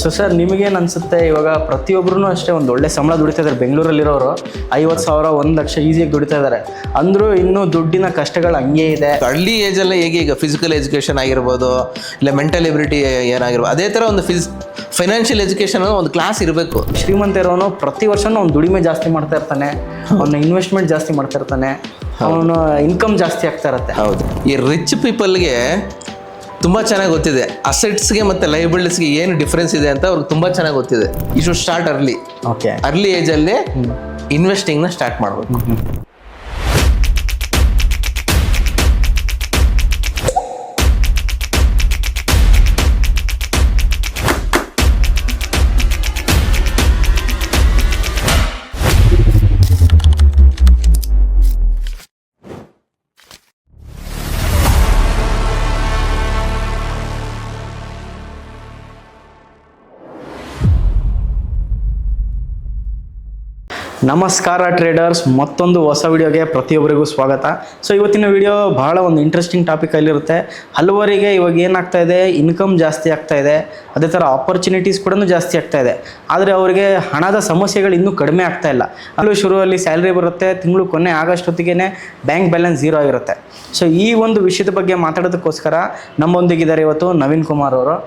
So sir ನಿಮಗೇನು ಅನಿಸುತ್ತೆ, ಇವಾಗ ಪ್ರತಿಯೊಬ್ಬರೂ ಅಷ್ಟೇ ಒಂದು ಒಳ್ಳೆ ಸಂಬಳ ದುಡಿತಾ ಇದ್ದಾರೆ. ಬೆಂಗಳೂರಲ್ಲಿರೋರು 50,000 1 ಲಕ್ಷ ಈಸಿಯಾಗಿ ದುಡಿತಾ ಇದ್ದಾರೆ. ಅಂದರೂ ಇನ್ನೂ ದುಡ್ಡಿನ ಕಷ್ಟಗಳು ಹಂಗೆ ಇದೆ. ಅರ್ಲಿ ಏಜಲ್ಲೇ ಹೇಗೆ ಈಗ ಫಿಸಿಕಲ್ ಎಜುಕೇಷನ್ ಆಗಿರ್ಬೋದು, ಇಲ್ಲ ಮೆಂಟಲ್ ಎಬಿಲಿಟಿ ಏನಾಗಿರ್ಬೋದು, ಅದೇ ಥರ ಒಂದು ಫೈನಾನ್ಷಿಯಲ್ ಎಜುಕೇಷನ್ ಒಂದು ಕ್ಲಾಸ್ ಇರಬೇಕು. ಶ್ರೀಮಂತ ಇರೋನು ಪ್ರತಿ ವರ್ಷನೂ ಅವ್ನು ದುಡಿಮೆ ಜಾಸ್ತಿ ಮಾಡ್ತಾ ಇರ್ತಾನೆ, ಅವನ ಇನ್ವೆಸ್ಟ್ಮೆಂಟ್ ಜಾಸ್ತಿ ಮಾಡ್ತಾ ಇರ್ತಾನೆ, ಅವನು ಇನ್ಕಮ್ ಜಾಸ್ತಿ ಆಗ್ತಾ ಇರುತ್ತೆ. ಹೌದು, ಈ ರಿಚ್ ಪೀಪಲ್ಗೆ ತುಂಬ ಚೆನ್ನಾಗಿ ಗೊತ್ತಿದೆ ಅಸೆಟ್ಸ್ಗೆ ಮತ್ತು ಲೈಬಿಲಿಟೀಸ್ಗೆ ಏನು ಡಿಫ್ರೆನ್ಸ್ ಇದೆ ಅಂತ ಅವ್ರಿಗೆ ತುಂಬ ಚೆನ್ನಾಗಿ ಗೊತ್ತಿದೆ. You should start early. Okay, early ಏಜಲ್ಲೇ ಇನ್ವೆಸ್ಟಿಂಗ್ನ ಸ್ಟಾರ್ಟ್ ಮಾಡಬೇಕು. ನಮಸ್ಕಾರ ಟ್ರೇಡರ್ಸ್, ಮತ್ತೊಂದು ಹೊಸ ವಿಡಿಯೋಗೆ ಪ್ರತಿಯೊಬ್ಬರಿಗೂ ಸ್ವಾಗತ. ಸೊ ಇವತ್ತಿನ ವಿಡಿಯೋ ಬಹಳ ಒಂದು ಇಂಟ್ರೆಸ್ಟಿಂಗ್ ಟಾಪಿಕಲ್ಲಿರುತ್ತೆ. ಹಲವರಿಗೆ ಇವಾಗ ಏನಾಗ್ತಾ ಇದೆ, ಇನ್ಕಮ್ ಜಾಸ್ತಿ ಆಗ್ತಾ ಇದೆ, ಅದೇ ಥರ ಆಪರ್ಚುನಿಟೀಸ್ ಕೂಡ ಜಾಸ್ತಿ ಆಗ್ತಾ ಇದೆ. ಆದರೆ ಅವರಿಗೆ ಹಣದ ಸಮಸ್ಯೆಗಳು ಇನ್ನೂ ಕಡಿಮೆ ಆಗ್ತಾ ಇಲ್ಲ. ಅಲ್ಲೂ ಶುರುವಲ್ಲಿ ಸ್ಯಾಲ್ರಿ ಬರುತ್ತೆ, ತಿಂಗಳು ಕೊನೆ ಆಗಷ್ಟೊತ್ತಿಗೆ ಬ್ಯಾಂಕ್ ಬ್ಯಾಲೆನ್ಸ್ 0 ಆಗಿರುತ್ತೆ. ಸೊ ಈ ಒಂದು ವಿಷಯದ ಬಗ್ಗೆ ಮಾತಾಡೋದಕ್ಕೋಸ್ಕರ ನಮ್ಮೊಂದಿಗಿದ್ದಾರೆ ಇವತ್ತು ನವೀನ್ ಕುಮಾರ್ ಅವರು.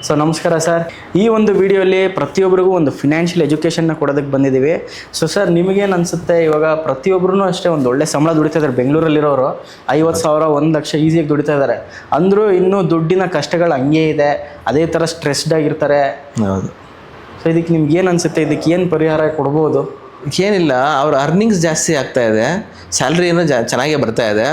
ಸೊ ನಮಸ್ಕಾರ ಸರ್. ಈ ಒಂದು ವಿಡಿಯೋಲಿ ಪ್ರತಿಯೊಬ್ಬರಿಗೂ ಒಂದು ಫಿನಾನ್ಷಿಯಲ್ ಎಜುಕೇಷನ್ನ ಕೊಡೋದಕ್ಕೆ ಬಂದಿದ್ದೀವಿ. ಸೊ ಸರ್ ನಿಮಗೇನು ಅನಿಸುತ್ತೆ, ಇವಾಗ ಪ್ರತಿಯೊಬ್ಬರೂ ಅಷ್ಟೇ ಒಂದು ಒಳ್ಳೆ ಸಂಬಳ ದುಡಿತಾ ಇದ್ದಾರೆ. ಬೆಂಗಳೂರಲ್ಲಿರೋರು 50,000 1 ಲಕ್ಷ ಈಸಿಯಾಗಿ ದುಡಿತಾ ಇದ್ದಾರೆ. ಅಂದರೂ ಇನ್ನೂ ದುಡ್ಡಿನ ಕಷ್ಟಗಳು ಹಂಗೆ ಇದೆ, ಅದೇ ಥರ ಸ್ಟ್ರೆಸ್ಡ್ ಆಗಿರ್ತಾರೆ. ಹೌದು. ಸೊ ಇದಕ್ಕೆ ನಿಮ್ಗೆ ಏನು ಅನಿಸುತ್ತೆ, ಇದಕ್ಕೆ ಏನು ಪರಿಹಾರ ಕೊಡ್ಬೋದು? ಏನಿಲ್ಲ, ಅವ್ರ ಅರ್ನಿಂಗ್ಸ್ ಜಾಸ್ತಿ ಆಗ್ತಾ ಇದೆ, ಸ್ಯಾಲ್ರಿ ಏನೋ ಚೆನ್ನಾಗೇ ಬರ್ತಾ ಇದೆ.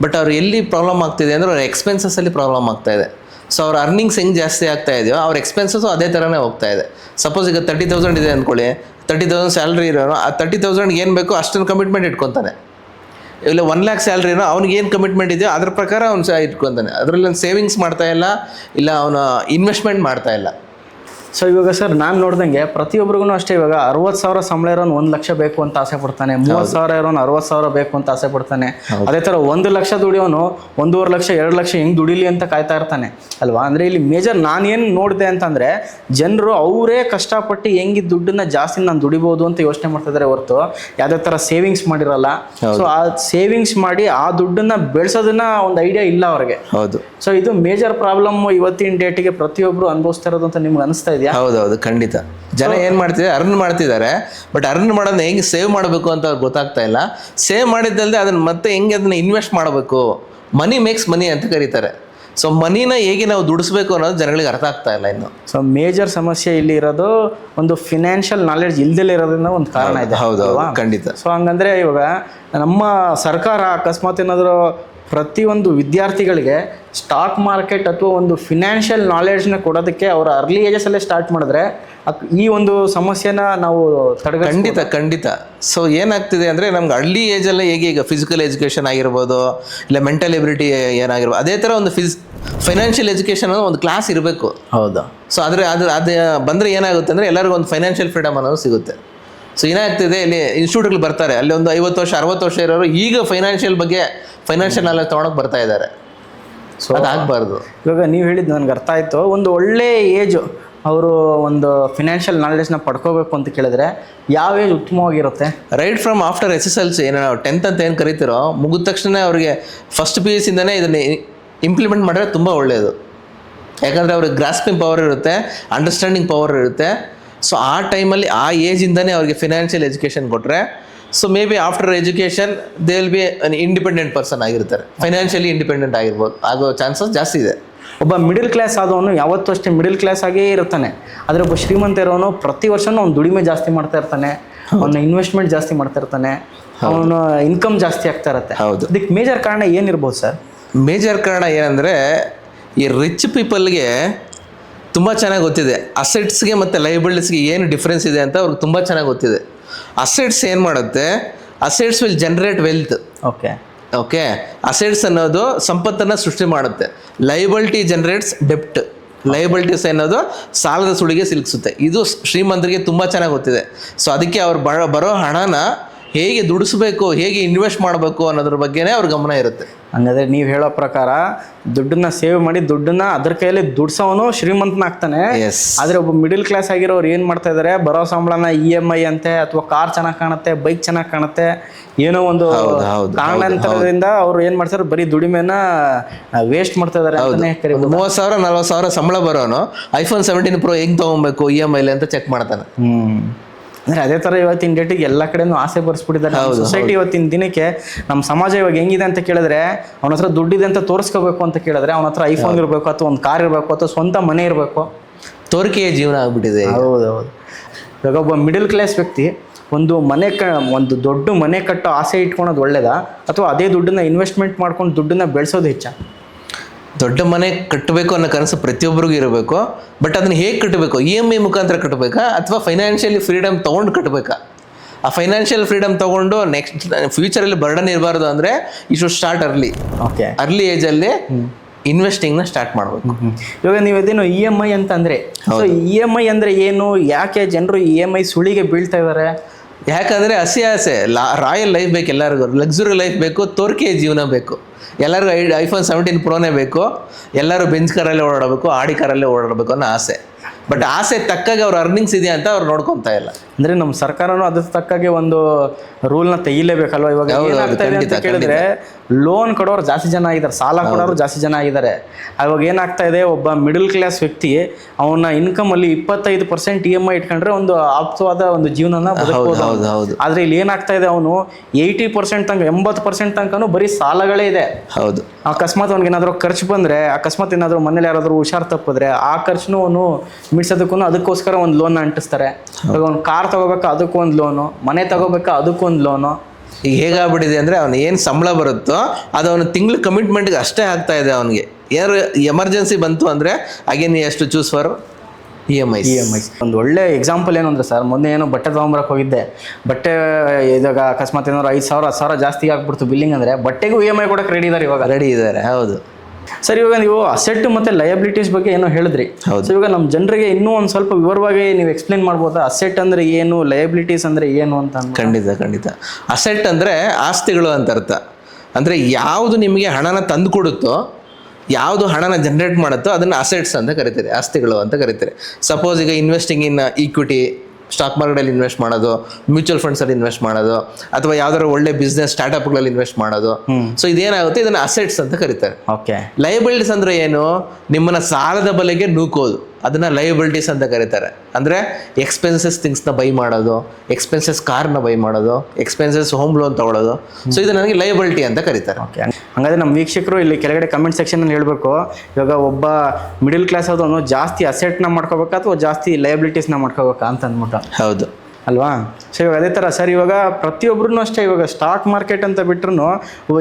ಬಟ್ ಅವ್ರು ಎಲ್ಲಿ ಪ್ರಾಬ್ಲಮ್ ಆಗ್ತಿದೆ ಅಂದರೆ ಅವ್ರ ಎಕ್ಸ್ಪೆನ್ಸಸ್ಸಲ್ಲಿ ಪ್ರಾಬ್ಲಮ್ ಆಗ್ತಾ ಇದೆ. ಸೊ ಅವ್ರ ಅರ್ನಿಂಗ್ಸ್ ಹೆಂಗೆ ಜಾಸ್ತಿ ಆಗ್ತಾ ಇದೆಯೋ ಅವ್ರ ಎಕ್ಸ್ಪೆನ್ಸಸ್ಸು ಅದೇ ಥರನೇ ಹೋಗ್ತಾ ಇದೆ. ಸಪೋಸ್ ಈಗ 30,000 ಇದೆ ಅಂದ್ಕೊಳ್ಳಿ, 30,000 ಸ್ಯಾಲ್ರಿ ಇರೋನು ಆ 30,000 ಏನು ಬೇಕೋ ಅಷ್ಟೊಂದು ಕಮಿಟ್ಮೆಂಟ್ ಇಟ್ಕೊತಾನೆ. ಇಲ್ಲ 1 lakh ಸ್ಯಾಲ್ರಿ ಇರೋ ಅವ್ನಿಗೆ ಏನು ಕಮಿಟ್ಮೆಂಟ್ ಇದೆಯೋ ಅದ್ರ ಪ್ರಕಾರ ಅವ್ನು ಇಟ್ಕೊತಾನೆ. ಅದರಲ್ಲಿ ಒಂದು ಸೇವಿಂಗ್ಸ್ ಮಾಡ್ತಾ ಇಲ್ಲ ಅವನು ಇನ್ವೆಸ್ಟ್ಮೆಂಟ್ ಮಾಡ್ತಾ ಇಲ್ಲ. ಸೊ ಇವಾಗ ಸರ್ ನಾನು ನೋಡ್ದಂಗೆ ಪ್ರತಿಯೊಬ್ಬರಿಗೂ ಅಷ್ಟೇ ಇವಾಗ 60,000 ಸಂಬಳ ಇರೋನು 1 ಲಕ್ಷ ಬೇಕು ಅಂತ ಆಸೆ ಪಡ್ತಾನೆ, 30,000 ಇರೋನು 60,000 ಬೇಕು ಅಂತ ಆಸೆ ಪಡ್ತಾನೆ. ಅದೇ ಥರ 1 ಲಕ್ಷ ದುಡಿಯೋನು 1.5 ಲಕ್ಷ 2 ಲಕ್ಷ ಹೆಂಗೆ ದುಡಿಲಿ ಅಂತ ಕಾಯ್ತಾ ಇರ್ತಾನೆ ಅಲ್ವಾ. ಅಂದರೆ ಇಲ್ಲಿ ಮೇಜರ್ ನಾನೇನು ನೋಡಿದೆ ಅಂತಂದರೆ, ಜನರು ಅವರೇ ಕಷ್ಟಪಟ್ಟು ಹೆಂಗೆ ದುಡ್ಡನ್ನ ಜಾಸ್ತಿ ನಾನು ದುಡಿಬೋದು ಅಂತ ಯೋಚನೆ ಮಾಡ್ತಿದ್ದಾರೆ ಹೊರತು ಯಾವುದೇ ಥರ ಸೇವಿಂಗ್ಸ್ ಮಾಡಿರಲ್ಲ. ಸೊ ಆ ಸೇವಿಂಗ್ಸ್ ಮಾಡಿ ಆ ದುಡ್ಡನ್ನ ಬೆಳೆಸೋದನ್ನ ಒಂದು ಐಡಿಯಾ ಇಲ್ಲ ಅವ್ರಿಗೆ. ಹೌದು. ಸೊ ಇದು ಮೇಜರ್ ಪ್ರಾಬ್ಲಮ್ ಇವತ್ತಿನ ಡೇಟಿಗೆ ಪ್ರತಿಯೊಬ್ಬರು ಅನುಭವಿಸ್ತಾ ಇರೋದು ಅಂತ ನಿಮ್ಗೆ ಅನಿಸ್ತಾ ಇದೆಯಾ? ಹೌದೌದು, ಖಂಡಿತ. ಜನ ಏನು ಮಾಡ್ತಿದ್ದಾರೆ, ಅರ್ನ್ ಮಾಡ್ತಿದ್ದಾರೆ, ಬಟ್ ಅರ್ನ್ ಮಾಡೋದನ್ನ ಹೆಂಗೆ ಸೇವ್ ಮಾಡಬೇಕು ಅಂತ ಅವ್ರಿಗೆ ಗೊತ್ತಾಗ್ತಾ ಇಲ್ಲ. ಸೇವ್ ಮಾಡಿದ್ದಲ್ಲದೆ ಅದನ್ನು ಮತ್ತೆ ಹೆಂಗೆ ಅದನ್ನ ಇನ್ವೆಸ್ಟ್ ಮಾಡಬೇಕು, ಮನಿ ಮೇಕ್ಸ್ ಮನಿ ಅಂತ ಕರೀತಾರೆ. ಸೊ ಮನಿನ ಹೇಗೆ ನಾವು ದುಡಿಸ್ಬೇಕು ಅನ್ನೋದು ಜನಗಳಿಗೆ ಅರ್ಥ ಆಗ್ತಾ ಇಲ್ಲ ಇನ್ನು. ಸೊ ಮೇಜರ್ ಸಮಸ್ಯೆ ಇಲ್ಲಿ ಇರೋದು ಒಂದು ಫಿನಾನ್ಷಿಯಲ್ ನಾಲೆಡ್ಜ್ ಇಲ್ದಲೇ ಇರೋದ್ರಿಂದ ಒಂದು ಕಾರಣ ಇದೆ. ಹೌದು, ಖಂಡಿತ. ಸೊ ಹಂಗಂದ್ರೆ ಇವಾಗ ನಮ್ಮ ಸರ್ಕಾರ ಅಕಸ್ಮಾತ್ ಏನಾದರೂ ಪ್ರತಿಯೊಂದು ವಿದ್ಯಾರ್ಥಿಗಳಿಗೆ ಸ್ಟಾಕ್ ಮಾರ್ಕೆಟ್ ಅಥವಾ ಒಂದು ಫಿನಾನ್ಷಿಯಲ್ ನಾಲೆಡ್ಜ್ನ ಕೊಡೋದಕ್ಕೆ ಅವರ ಅರ್ಲಿ ಏಜಸಲ್ಲೇ ಸ್ಟಾರ್ಟ್ ಮಾಡಿದ್ರೆ ಈ ಒಂದು ಸಮಸ್ಯೆನ ನಾವು ಖಂಡಿತ. ಸೊ ಏನಾಗ್ತಿದೆ ಅಂದರೆ ನಮ್ಗೆ ಅರ್ಲಿ ಏಜಲ್ಲೇ ಹೇಗೆ ಈಗ ಫಿಸಿಕಲ್ ಎಜುಕೇಷನ್ ಆಗಿರ್ಬೋದು, ಇಲ್ಲ ಮೆಂಟಲ್ ಎಬಿಲಿಟಿ ಏನಾಗಿರ್ಬೋದು, ಅದೇ ಥರ ಒಂದು ಫೈನಾನ್ಷಿಯಲ್ ಎಜುಕೇಷನ್ ಅನ್ನೋ ಒಂದು ಕ್ಲಾಸ್ ಇರಬೇಕು. ಹೌದಾ? ಸೊ ಅದು ಬಂದರೆ ಏನಾಗುತ್ತೆ ಅಂದರೆ ಎಲ್ಲರಿಗೂ ಒಂದು ಫೈನಾನ್ಷಿಯಲ್ ಫ್ರೀಡಮ್ ಅನ್ನೋದು ಸಿಗುತ್ತೆ. ಸೊ ಏನಾಗ್ತಿದೆ, ಇಲ್ಲಿ ಇನ್ಸ್ಟಿಟ್ಯೂಟ್ಗಳು ಬರ್ತಾರೆ, ಅಲ್ಲಿ ಒಂದು 50 ವರ್ಷ 60 ವರ್ಷ ಇರೋರು ಈಗ ಫೈನಾನ್ಷಿಯಲ್ ನಾಲೆಜ್ ತೊಗೊಳಕ್ಕೆ ಬರ್ತಾ ಇದ್ದಾರೆ. ಸೊ ಅದಾಗಬಾರ್ದು. ಇವಾಗ ನೀವು ಹೇಳಿದ್ದು ನನಗೆ ಅರ್ಥ ಆಯಿತು. ಒಂದು ಒಳ್ಳೆ ಏಜ್ ಅವರು ಒಂದು ಫಿನಾನ್ಷಿಯಲ್ ನಾಲೆಡ್ಜ್ನ ಪಡ್ಕೋಬೇಕು ಅಂತ ಕೇಳಿದ್ರೆ ಯಾವ ಏಜ್ ಉತ್ತಮವಾಗಿರುತ್ತೆ? ರೈಟ್ ಫ್ರಮ್ ಆಫ್ಟರ್ SSLC ಏನೋ ನಾವು 10th ಅಂತ ಏನು ಕರಿತೀರೋ, ಮುಗಿದ ತಕ್ಷಣ ಅವ್ರಿಗೆ ಫಸ್ಟ್ PUC ಇಂದನೇ ಇದನ್ನು ಇಂಪ್ಲಿಮೆಂಟ್ ಮಾಡಿದ್ರೆ ತುಂಬ ಒಳ್ಳೆಯದು. ಯಾಕಂದರೆ ಅವ್ರಿಗೆ ಗ್ರಾಸ್ಪಿಂಗ್ ಪವರ್ ಇರುತ್ತೆ, ಅಂಡರ್ಸ್ಟ್ಯಾಂಡಿಂಗ್ ಪವರ್ ಇರುತ್ತೆ. ಸೊ ಆ ಟೈಮಲ್ಲಿ ಆ ಏಜಿಂದನೇ ಅವ್ರಿಗೆ ಫಿನಾನ್ಷಿಯಲ್ ಎಜುಕೇಷನ್ ಕೊಟ್ಟರೆ, so may be after education they will be an independent person ಆಗಿರ್ತಾರೆ, ಫೈನಾನ್ಷಿಯಲಿ ಇಂಡಿಪೆಂಡೆಂಟ್ ಆಗೋ ಚಾನ್ಸಸ್ ಜಾಸ್ತಿ ಇದೆ. ಒಬ್ಬ ಮಿಡಿಲ್ ಕ್ಲಾಸ್ ಆದವನು ಯಾವತ್ತೂ ಅಷ್ಟೇ ಮಿಡಿಲ್ ಕ್ಲಾಸ್ ಆಗೇ ಇರ್ತಾನೆ. ಆದರೆ ಒಬ್ಬ ಶ್ರೀಮಂತ ಇರೋನು ಪ್ರತಿ ವರ್ಷನೂ ಅವ್ನು ದುಡಿಮೆ ಜಾಸ್ತಿ ಮಾಡ್ತಾ ಇರ್ತಾನೆ, ಅವನ ಇನ್ವೆಸ್ಟ್ಮೆಂಟ್ ಜಾಸ್ತಿ ಮಾಡ್ತಾ ಇರ್ತಾನೆ, ಅವನ ಇನ್ಕಮ್ ಜಾಸ್ತಿ ಆಗ್ತಾ ಇರುತ್ತೆ. ಹೌದು. ಅದಕ್ಕೆ ಮೇಜರ್ ಕಾರಣ ಏನಿರ್ಬೋದು ಸರ್? ಮೇಜರ್ ಕಾರಣ ಏನಂದರೆ, ಈ ರಿಚ್ ಪೀಪಲ್ಗೆ ತುಂಬ ಚೆನ್ನಾಗಿ ಗೊತ್ತಿದೆ ಅಸೆಟ್ಸ್ಗೆ ಮತ್ತು ಲೈಬಿಲಿಟೀಸ್ಗೆ ಏನು ಡಿಫ್ರೆನ್ಸ್ ಇದೆ ಅಂತ ಅವ್ರಿಗೆ ತುಂಬ ಚೆನ್ನಾಗಿ ಗೊತ್ತಿದೆ. ಅಸೆಟ್ಸ್ ಏನು ಮಾಡುತ್ತೆ, assets will generate wealth. Okay assets ಅನ್ನೋದು ಸಂಪತ್ತನ್ನು ಸೃಷ್ಟಿ ಮಾಡುತ್ತೆ. Liability generates ಡೆಪ್ಟ್. ಲೈಬಿಲಿಟೀಸ್ ಅನ್ನೋದು ಸಾಲದ ಸುಳಿಗೆ ಸಿಲುಕಿಸುತ್ತೆ. ಇದು ಶ್ರೀಮಂತರಿಗೆ ತುಂಬ ಚೆನ್ನಾಗಿ ಗೊತ್ತಿದೆ. ಸೊ ಅದಕ್ಕೆ ಅವ್ರು ಬರೋ ಹಣನ ಹೇಗೆ ದುಡಿಸ್ಬೇಕು, ಹೇಗೆ ಇನ್ವೆಸ್ಟ್ ಮಾಡಬೇಕು ಅನ್ನೋದ್ರ ಬಗ್ಗೆನೇ ಅವ್ರ ಗಮನ ಇರುತ್ತೆ. ಹಂಗಾದ್ರೆ ನೀವು ಹೇಳೋ ಪ್ರಕಾರ ದುಡ್ಡನ್ನ ಸೇವ್ ಮಾಡಿ ದುಡ್ಡನ್ನ ಅದ್ರ ಕೈಯಲ್ಲಿ ದುಡ್ಸೋನು ಶ್ರೀಮಂತನಾಗ್ತಾನೆ. ಆದ್ರೆ ಒಬ್ಬ ಮಿಡಿಲ್ ಕ್ಲಾಸ್ ಆಗಿರೋರು ಏನ್ ಮಾಡ್ತಾ ಇದಾರೆ, ಬರೋ ಸಂಬಳನ EMI ಅಂತೆ, ಅಥವಾ ಕಾರ್ ಚೆನ್ನಾಗಿ ಕಾಣುತ್ತೆ, ಬೈಕ್ ಚೆನ್ನಾಗಿ ಕಾಣುತ್ತೆ, ಏನೋ ಒಂದು ಕಾರಣಾಂತರದಿಂದ ಅವ್ರು ಏನ್ ಮಾಡ್ತಾರೆ, ಬರೀ ದುಡಿಮೆನ ವೇಸ್ಟ್ ಮಾಡ್ತಾ ಇದಾರೆ ಅಂತಾನೆ ಕರೀಬಹುದು. 30,000-40,000 ಸಂಬಳ ಬರೋನು iPhone 17 Pro ಹೆಂಗ್ ತಗೊಬೇಕು EMI ಅಂತ ಚೆಕ್ ಮಾಡ್ತಾನೆ. ಅಂದ್ರೆ ಅದೇ ತರ ಇವತ್ತಿನ ಡೇಟಿಗೆ ಎಲ್ಲ ಕಡೆನೂ ಆಸೆ ಬರ್ಸ್ಬಿಟ್ಟಿದ್ದಾರೆ ಸೊಸೈಟಿ. ಇವತ್ತಿನ ದಿನಕ್ಕೆ ನಮ್ಮ ಸಮಾಜ ಇವಾಗ ಹೆಂಗಿದೆ ಅಂತ ಕೇಳಿದ್ರೆ, ಅವನ ಹತ್ರ ದುಡ್ಡಿದೆ ಅಂತ ತೋರಿಸ್ಕೋಬೇಕು ಅಂತ ಕೇಳಿದ್ರೆ ಅವನ ಹತ್ರ ಐಫೋನ್ ಇರಬೇಕು, ಅಥವಾ ಒಂದು ಕಾರ್ ಇರಬೇಕು, ಅಥವಾ ಸ್ವಂತ ಮನೆ ಇರಬೇಕು. ತೋರಿಕೆಯ ಜೀವನ ಆಗ್ಬಿಟ್ಟಿದೆ. ಹೌದೌದು. ಇವಾಗ ಒಬ್ಬ ಮಿಡಲ್ ಕ್ಲಾಸ್ ವ್ಯಕ್ತಿ ಒಂದು ದೊಡ್ಡ ಮನೆ ಕಟ್ಟೋ ಆಸೆ ಇಟ್ಕೊಳೋದು ಒಳ್ಳೇದಾ, ಅಥವಾ ಅದೇ ದುಡ್ಡನ್ನ ಇನ್ವೆಸ್ಟ್ಮೆಂಟ್ ಮಾಡ್ಕೊಂಡು ದುಡ್ಡನ್ನ ಬೆಳೆಸೋದು ಹೆಚ್ಚಾ? ದೊಡ್ಡ ಮನೆ ಕಟ್ಟಬೇಕು ಅನ್ನೋ ಕನಸು ಪ್ರತಿಯೊಬ್ಬರಿಗೂ ಇರಬೇಕು. ಬಟ್ ಅದನ್ನ ಹೇಗೆ ಕಟ್ಟಬೇಕು? EMI ಮುಖಾಂತರ ಕಟ್ಟಬೇಕಾ, ಅಥವಾ ಫೈನಾನ್ಷಿಯಲಿ ಫ್ರೀಡಮ್ ತೊಗೊಂಡು ಕಟ್ಟಬೇಕಾ? ಆ ಫೈನಾನ್ಷಿಯಲ್ ಫ್ರೀಡಮ್ ತೊಗೊಂಡು ನೆಕ್ಸ್ಟ್ ಫ್ಯೂಚರಲ್ಲಿ ಬರ್ಡನ್ ಇರಬಾರ್ದು ಅಂದರೆ ಯು ಶುಡ್ ಸ್ಟಾರ್ಟ್ ಅರ್ಲಿ ಏಜಲ್ಲಿ ಇನ್ವೆಸ್ಟಿಂಗ್ನ ಸ್ಟಾರ್ಟ್ ಮಾಡಬೇಕು. ಇವಾಗ ನೀವು ಅದೇನು EMI ಅಂತ ಅಂದರೆ, ಸೊ EMI ಅಂದರೆ ಏನು, ಯಾಕೆ ಜನರು EMI ಸುಳಿಗೆ ಬೀಳ್ತಾ ಇದ್ದಾರೆ? ಯಾಕಂದರೆ ಹಸಿ ಆಸೆ, ರಾಯಲ್ ಲೈಫ್ ಬೇಕು ಎಲ್ಲರಿಗೂ, ಲಕ್ಸುರಿ ಲೈಫ್ ಬೇಕು, ತೋರಿಕೆಯ ಜೀವನ ಬೇಕು. ಎಲ್ಲರಿಗೂ iPhone 17 Proನೇ ಬೇಕು, ಎಲ್ಲರೂ ಬೆಂಚ್ ಕಾರಲ್ಲೇ ಓಡಾಡಬೇಕು, ಆಡಿ ಕಾರಲ್ಲೇ ಓಡಾಡಬೇಕು ಅನ್ನೋ ಆಸೆ. ಬಟ್ ಆಸೆ ತಕ್ಕಾಗಿ ಅವ್ರ ಅರ್ನಿಂಗ್ಸ್ ಇದೆಯಾ ಅಂತ ಅವ್ರು ನೋಡ್ಕೊತಾ ಇಲ್ಲ. ಅಂದ್ರೆ ನಮ್ಮ ಸರ್ಕಾರನೂ ಅದ್ರ ತಕ್ಕಾಗೆ ಒಂದು ರೂಲ್ನ ತೆಗಿಲೇಬೇಕಲ್ವ. ಇವಾಗ ಏನಾಗ್ತಾ ಇದೆ ಅಂತ ಕೇಳಿದ್ರೆ, ಲೋನ್ ಕೊಡೋರು ಜಾಸ್ತಿ ಜನ ಆಗಿದ್ದಾರೆ, ಸಾಲ ಕೊಡೋರು ಜಾಸ್ತಿ ಜನ ಆಗಿದ್ದಾರೆ. ಅವಾಗ ಏನಾಗ್ತಾ ಇದೆ, ಒಬ್ಬ ಮಿಡಲ್ ಕ್ಲಾಸ್ ವ್ಯಕ್ತಿ ಅವನ ಇನ್ಕಮ್ ಅಲ್ಲಿ 25% EMI ಇಟ್ಕೊಂಡ್ರೆ ಒಂದು ಆಪ್ತವಾದ ಒಂದು ಜೀವನನ ಬದುಕಬಹುದು. ಆದ್ರೆ ಇಲ್ಲಿ ಏನಾಗ್ತಾ ಇದೆ, ಅವನು 80% ತನಕ 80% ತನಕನೂ ಬರೀ ಸಾಲಗಳೇ ಇದೆ. ಹೌದು. ಅಕಸ್ಮಾತ್ ಅವ್ನಿಗೆ ಏನಾದ್ರು ಖರ್ಚು ಬಂದ್ರೆ, ಅಕಸ್ಮಾತ್ ಏನಾದ್ರು ಮನೇಲಿ ಯಾರಾದ್ರೂ ಹುಷಾರ್ ತಪ್ಪಿದ್ರೆ, ಆ ಖರ್ಚು ಅವನು ಮಿಡ್ಸೋದಕ್ಕೂ ಅದಕ್ಕೋಸ್ಕರ ಒಂದು ಲೋನ್ ಅಂಟಿಸ್ತಾರೆ. ಇವಾಗ ಒಂದು ಕಾರ್ ತಗೋಬೇಕಾ ಅದಕ್ಕೂ ಒಂದು ಲೋನು, ಮನೆ ತಗೋಬೇಕಾ ಅದಕ್ಕೂ ಒಂದು ಲೋನು. ಈಗ ಹೇಗಾಗ್ಬಿಟ್ಟಿದೆ ಅಂದರೆ, ಅವ್ನು ಏನು ಸಂಬಳ ಬರುತ್ತೋ ಅದು ಅವನು ತಿಂಗ್ಳು ಕಮಿಟ್ಮೆಂಟ್ಗೆ ಅಷ್ಟೇ ಆಗ್ತಾ ಇದೆ. ಅವನಿಗೆ ಏನಾದ್ರು ಎಮರ್ಜೆನ್ಸಿ ಬಂತು ಅಂದರೆ ಅಗೇನ್ ಎಷ್ಟು ಚೂಸ್ ಫಾರ್ EMI. ಒಂದು ಒಳ್ಳೆ ಎಕ್ಸಾಂಪಲ್ ಏನು ಅಂದರೆ ಸರ್, ಮೊನ್ನೆ ಏನೋ ಬಟ್ಟೆ ತೊಗೊಂಬರಕ್ಕೆ ಹೋಗಿದ್ದೆ. ಬಟ್ಟೆ ಇದಾಗ ಅಕಸ್ಮಾತ್ ಏನಾದ್ರು 5,000 10,000 ಜಾಸ್ತಿ ಆಗ್ಬಿಡ್ತು ಬಿಲ್ಲಿಂಗ್ ಅಂದರೆ, ಬಟ್ಟೆಗೂ EMI ಕೊಡಕ್ಕೆ ರೆಡಿ ಇದ್ದಾರೆ. ಹೌದು ಸರ್. ಇವಾಗ ನೀವು ಅಸೆಟ್ ಮತ್ತು ಲಯಬಿಲಿಟೀಸ್ ಬಗ್ಗೆ ಏನೋ ಹೇಳಿದ್ರಿ. ಸೊ ಇವಾಗ ನಮ್ಮ ಜನರಿಗೆ ಇನ್ನೂ ಒಂದು ಸ್ವಲ್ಪ ವಿವರವಾಗಿ ನೀವು ಎಕ್ಸ್ಪ್ಲೇನ್ ಮಾಡ್ಬೋದಾ, ಅಸೆಟ್ ಅಂದರೆ ಏನು, ಲಯಬಿಲಿಟೀಸ್ ಅಂದರೆ ಏನು ಅಂತ? ಖಂಡಿತ. ಅಸೆಟ್ ಅಂದರೆ ಆಸ್ತಿಗಳು ಅಂತ ಅರ್ಥ. ಅಂದರೆ ಯಾವುದು ನಿಮಗೆ ಹಣನ ತಂದು ಕೊಡುತ್ತೋ, ಯಾವುದು ಹಣನ ಜನರೇಟ್ ಮಾಡುತ್ತೋ ಅದನ್ನು ಅಸೆಟ್ಸ್ ಅಂತ ಕರಿತಾರೆ, ಆಸ್ತಿಗಳು ಅಂತ ಕರಿತಾರೆ. ಸಪೋಸ್ ಈಗ ಇನ್ವೆಸ್ಟಿಂಗ್ ಇನ್ ಈಕ್ವಿಟಿ, ಸ್ಟಾಕ್ ಮಾರ್ಕೆಟಲ್ಲಿ ಇನ್ವೆಸ್ಟ್ ಮಾಡೋದು, ಮ್ಯೂಚುವಲ್ ಫಂಡ್ಸಲ್ಲಿ ಇನ್ವೆಸ್ಟ್ ಮಾಡೋದು, ಅಥವಾ ಯಾವ್ದಾದ್ರು ಒಳ್ಳೆ ಬಿಸ್ನೆಸ್ ಸ್ಟಾರ್ಟ್ಅಪ್ಗಳಲ್ಲಿ ಇನ್ವೆಸ್ಟ್ ಮಾಡೋದು. ಸೊ ಇದೇನಾಗುತ್ತೆ, ಇದನ್ನು ಅಸೆಟ್ಸ್ ಅಂತ ಕರೀತಾರೆ. ಓಕೆ. ಲಯಬಿಲಿಟೀಸ್ ಅಂದರೆ ಏನು? ನಿಮ್ಮನ್ನ ಸಾಲದ ಬಲೆಗೆ ನೂಕೋದು, ಅದನ್ನ ಲಯಬಿಲಿಟೀಸ್ ಅಂತ ಕರೀತಾರೆ. ಅಂದರೆ ಎಕ್ಸ್ಪೆನ್ಸಸ್ ಥಿಂಗ್ಸ್ನ ಬೈ ಮಾಡೋದು, ಎಕ್ಸ್ಪೆನ್ಸಸ್ ಕಾರ್ನ ಬೈ ಮಾಡೋದು, ಎಕ್ಸ್ಪೆನ್ಸಸ್ ಹೋಮ್ ಲೋನ್ ತಗೊಳ್ಳೋದು. ಸೊ ಇದು ನನಗೆ ಲಯಬಿಲಿಟಿ ಅಂತ ಕರೀತಾರೆ. ಓಕೆ. ಹಾಗಾದ್ರೆ ನಮ್ಮ ವೀಕ್ಷಕರು ಇಲ್ಲಿ ಕೆಳಗಡೆ ಕಮೆಂಟ್ ಸೆಕ್ಷನಲ್ಲಿ ಹೇಳಬೇಕು, ಇವಾಗ ಒಬ್ಬ ಮಿಡಿಲ್ ಕ್ಲಾಸ್ ಆದವನು ಜಾಸ್ತಿ ಅಸೆಟ್ನ ಮಾಡ್ಕೋಬೇಕಾ ಅಥವಾ ಜಾಸ್ತಿ ಲಯಬಿಲಿಟೀಸ್ನ ಮಾಡ್ಕೋಬೇಕಾ ಅಂತ ಅಂದ್ಬಿಟ್ಟು. ಹೌದು ಅಲ್ವಾ? ಸೊ ಇವಾಗ ಅದೇ ಥರ ಸರ್, ಇವಾಗ ಪ್ರತಿಯೊಬ್ಬರೂ ಅಷ್ಟೇ, ಇವಾಗ ಸ್ಟಾಕ್ ಮಾರ್ಕೆಟ್ ಅಂತ ಬಿಟ್ರು